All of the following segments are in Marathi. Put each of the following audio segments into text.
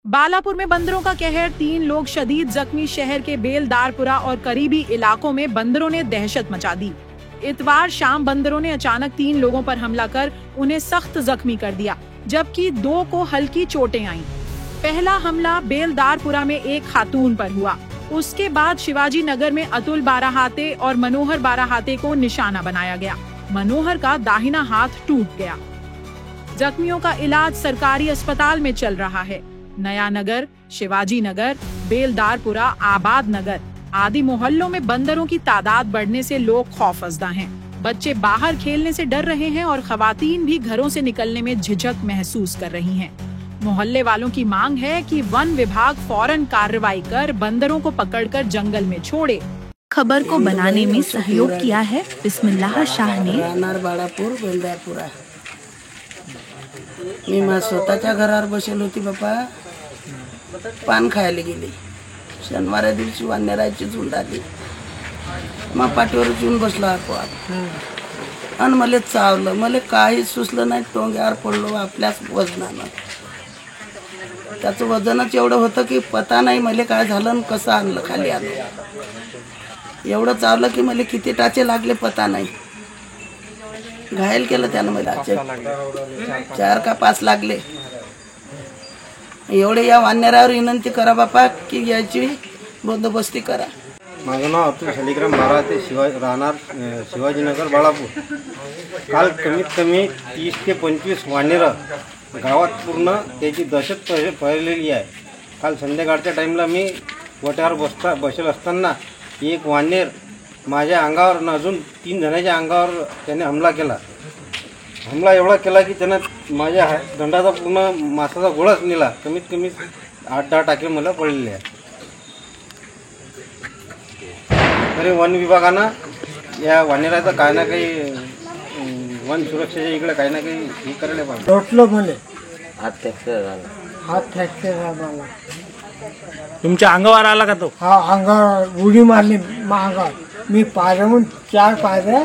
बालापुर में बंदरों का कहर, 3 लोग शदीद जख्मी। शहर के बेलदारपुरा और करीबी इलाकों में बंदरों ने दहशत मचा दी। इतवार शाम बंदरों ने अचानक 3 लोगों पर हमला कर उन्हें सख्त जख्मी कर दिया, जबकि 2 को हल्की चोटें आईं। पहला हमला बेलदारपुरा में एक खातून पर हुआ। उसके बाद शिवाजी नगर में अतुल बाराहाते और मनोहर बाराहाते को निशाना बनाया गया। मनोहर का दाहिना हाथ टूट गया। जख्मियों का इलाज सरकारी अस्पताल में चल रहा है। नया नगर, शिवाजी नगर, बेलदारपुरा, आबाद नगर आदि मोहल्लों में बंदरों की तादाद बढ़ने से लोग खौफजदा हैं। बच्चे बाहर खेलने से डर रहे हैं और खवातीन भी घरों से निकलने में झिझक महसूस कर रही हैं। मोहल्ले वालों की मांग है कि वन विभाग फौरन कार्रवाई कर बंदरों को पकड़कर जंगल में छोड़े। खबर को बनाने में सहयोग किया है बिस्मिल्लाह शाह ने। बाळापूर बेलदारपुरा। मी माझ्या स्वतःच्या घरावर बसेल होती बापा, पान खायला गेली। शनिवारी दिवशी वानेराची झुंड आली, मग पाठीवर येऊन बसला आपोआप आणि मला चावलं। मला काही सुचलं नाही, टोंग्यावर पडलो आपल्याच वजनानं। त्याचं वजनच एवढं होतं की पता नाही मला काय झालं आणि कसं आणलं खाली आलं। एवढं चावलं की मला किती टाचे लागले पता नाही। घायल केलं त्यानं मला, 4 का 5 लागले। एवढे या वानेरावर विनंती करा बापा की याची बंदोबस्ती करा। माझं नाव अतुल शालिग्राम बाराहाते, राहणार शिवाजीनगर बाळापूर। काल कमीत कमी 30 ते 25 वानेरं गावात पूर्ण त्याची दहशत फैललेली आहे। काल संध्याकाळच्या टाईमला मी वट्यावर बसेल असताना एक वानेर माझ्या अंगावर न अजून 3 जणांच्या अंगावर त्याने हमला केला। हमला एवढा केला की त्यानं माझ्या दंडाचा पूर्ण मासाचा गोळाच नेला। कमीत कमी 8-10 टाके मला पडलेले आहे। तरी वन विभागानं या वानेराचा काही ना काही वन सुरक्षेच्या इकडे काही ना काही हे करायला पाहिजे। टोटलो मला हात फ्रॅक्चर झाला। हात फ्रॅक्चर झाला मला। तुमच्या अंगावर आला का तो? हा, अंगावर उडी मारली अंगावर। मी पायऱ्याहून 4 पायऱ्या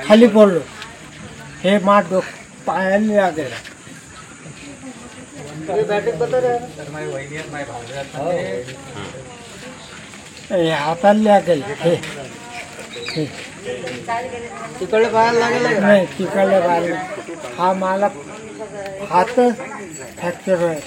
खाली पडलो। हे मार पायाला लागलं। हाताला लागेल। तिकडे पाहायला लागेल नाही, तिकडे पाहिलं। हा मला हात फ्रॅक्चर आहे।